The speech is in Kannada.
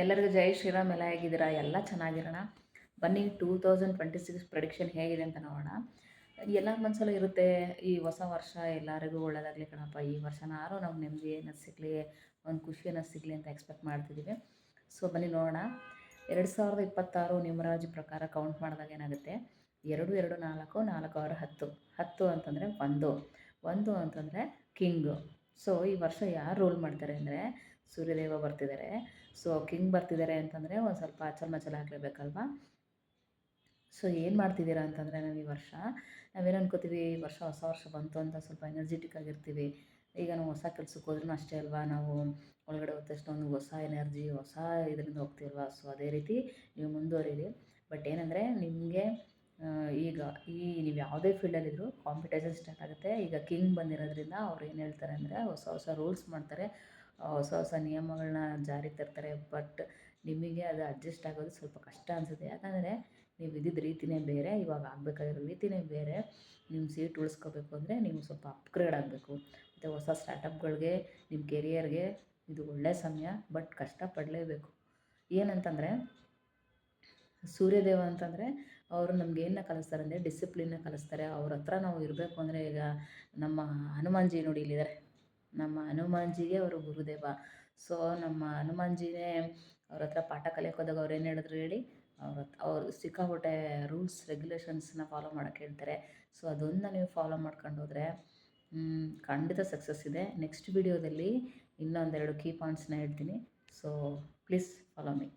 ಎಲ್ಲರಿಗೂ ಜೈ ಶ್ರೀರಾಮ್. ಎಲ್ಲ ಹೇಗಿದ್ದೀರಾ? ಎಲ್ಲ ಚೆನ್ನಾಗಿರೋಣ. ಬನ್ನಿ 2026 ಪ್ರೆಡಿಕ್ಷನ್ ಹೇಗಿದೆ ಅಂತ ನೋಡೋಣ. ಎಲ್ಲರ ಮನಸ್ಸಲ್ಲೂ ಇರುತ್ತೆ, ಈ ಹೊಸ ವರ್ಷ ಎಲ್ಲರಿಗೂ ಒಳ್ಳೆಯದಾಗಲಿ ಕಣಪ್ಪ, ಈ ವರ್ಷನಾರು ನಮ್ಗೆ ನೆಮ್ಮದಿ ಅನ್ನೋದು ಸಿಗಲಿ, ಒಂದು ಖುಷಿ ಅನ್ನೋದು ಸಿಗಲಿ ಅಂತ ಎಕ್ಸ್ಪೆಕ್ಟ್ ಮಾಡ್ತಿದ್ದೀವಿ. ಸೊ ಬನ್ನಿ ನೋಡೋಣ. 2026 ನ್ಯೂಮರಾಲಜಿ ಪ್ರಕಾರ ಕೌಂಟ್ ಮಾಡಿದಾಗ ಏನಾಗುತ್ತೆ, 2 2 4 4 6 10 10 ಅಂತಂದರೆ ಒಂದು ಅಂತಂದರೆ ಕಿಂಗು. ಸೊ ಈ ವರ್ಷ ಯಾರು ರೂಲ್ ಮಾಡ್ತಾರೆ ಅಂದರೆ ಸೂರ್ಯದೇವ ಬರ್ತಿದ್ದಾರೆ. ಸೊ ಕಿಂಗ್ ಬರ್ತಿದ್ದಾರೆ ಅಂತಂದರೆ ಒಂದು ಸ್ವಲ್ಪ ಅಚಲ್ ಮಚಲ್ ಆಗಲೇಬೇಕಲ್ವ. ಸೊ ಏನು ಮಾಡ್ತಿದ್ದೀರಾ ಅಂತಂದರೆ, ನಾವು ಈ ವರ್ಷ ನಾವೇನು ಅನ್ಕೋತೀವಿ, ಈ ವರ್ಷ ಹೊಸ ವರ್ಷ ಬಂತು ಅಂತ ಸ್ವಲ್ಪ ಎನರ್ಜಿಟಿಕ್ ಆಗಿರ್ತೀವಿ. ಈಗ ನಾವು ಹೊಸ ಕೆಲ್ಸಕ್ಕೆ ಹೋದ್ರೂ ಅಷ್ಟೇ ಅಲ್ವಾ, ನಾವು ಒಳಗಡೆ ಹೋದ ತಕ್ಷಣ ಒಂದು ಹೊಸ ಎನರ್ಜಿ, ಹೊಸ ಇದರಿಂದ ಹೋಗ್ತೀವಲ್ವ. ಸೊ ಅದೇ ರೀತಿ ನೀವು ಮುಂದುವರೀರಿ. ಬಟ್ ಏನಂದರೆ ನಿಮಗೆ ಈಗ ನೀವು ಯಾವುದೇ ಫೀಲ್ಡಲ್ಲಿದ್ದರೂ ಕಾಂಪಿಟೇಷನ್ ಸ್ಟಾರ್ಟ್ ಆಗುತ್ತೆ. ಈಗ ಕಿಂಗ್ ಬಂದಿರೋದ್ರಿಂದ ಅವ್ರು ಏನು ಹೇಳ್ತಾರೆ ಅಂದರೆ ಹೊಸ ಹೊಸ ರೂಲ್ಸ್ ಮಾಡ್ತಾರೆ, ಹೊಸ ಹೊಸ ನಿಯಮಗಳನ್ನ ಜಾರಿಗೆ ತರ್ತಾರೆ. ಬಟ್ ನಿಮಗೆ ಅದು ಅಡ್ಜಸ್ಟ್ ಆಗೋದು ಸ್ವಲ್ಪ ಕಷ್ಟ ಅನಿಸುತ್ತೆ. ಯಾಕಂದರೆ ನೀವು ಇದ್ದಿದ್ದ ರೀತಿಯೇ ಬೇರೆ, ಇವಾಗ ಆಗಬೇಕಾಗಿರೋ ರೀತಿಯೇ ಬೇರೆ. ನಿಮ್ಮ ಸೀಟ್ ಉಳಿಸ್ಕೋಬೇಕು ಅಂದರೆ ನೀವು ಸ್ವಲ್ಪ ಅಪ್ಗ್ರೇಡ್ ಆಗಬೇಕು. ಮತ್ತು ಹೊಸ ಸ್ಟಾರ್ಟಪ್ಗಳಿಗೆ, ನಿಮ್ಮ ಕೆರಿಯರ್ಗೆ ಇದು ಒಳ್ಳೆಯ ಸಮಯ. ಬಟ್ ಕಷ್ಟಪಡಲೇಬೇಕು. ಏನಂತಂದರೆ ಸೂರ್ಯದೇವ ಅಂತಂದರೆ ಅವರು ನಮ್ಗೆ ಏನನ್ನ ಕಲಿಸ್ತಾರೆ ಅಂದರೆ ಡಿಸಿಪ್ಲಿನ್ನ ಕಲಿಸ್ತಾರೆ. ಅವ್ರ ಹತ್ರ ನಾವು ಇರಬೇಕು ಅಂದರೆ, ಈಗ ನಮ್ಮ ಹನುಮಾನ್ಜಿ ನೋಡಿ ಇಲ್ಲಿದ್ದಾರೆ, ನಮ್ಮ ಹನುಮಾನ್ಜಿಗೆ ಅವರು ಗುರುದೇವ. ಸೊ ನಮ್ಮ ಹನುಮಾನ್ಜಿನೇ ಅವ್ರ ಹತ್ರ ಪಾಠ ಕಲಿಯೋಕೆ ಹೋದಾಗ ಅವ್ರು ಏನು ಹೇಳಿದ್ರು ಹೇಳಿ, ಅವ್ರು ಸಿಕ್ಕಾಪಟ್ಟೆ ರೂಲ್ಸ್ ರೆಗ್ಯುಲೇಷನ್ಸ್ನ ಫಾಲೋ ಮಾಡೋಕ್ಕೆ ಹೇಳ್ತಾರೆ. ಸೊ ಅದನ್ನು ನೀವು ಫಾಲೋ ಮಾಡ್ಕೊಂಡು ಹೋದರೆ ಖಂಡಿತ ಸಕ್ಸಸ್ ಇದೆ. ನೆಕ್ಸ್ಟ್ ವಿಡಿಯೋದಲ್ಲಿ ಇನ್ನೊಂದೆರಡು ಕೀ ಪಾಯಿಂಟ್ಸ್ನ ಹೇಳ್ತೀನಿ. So please follow me.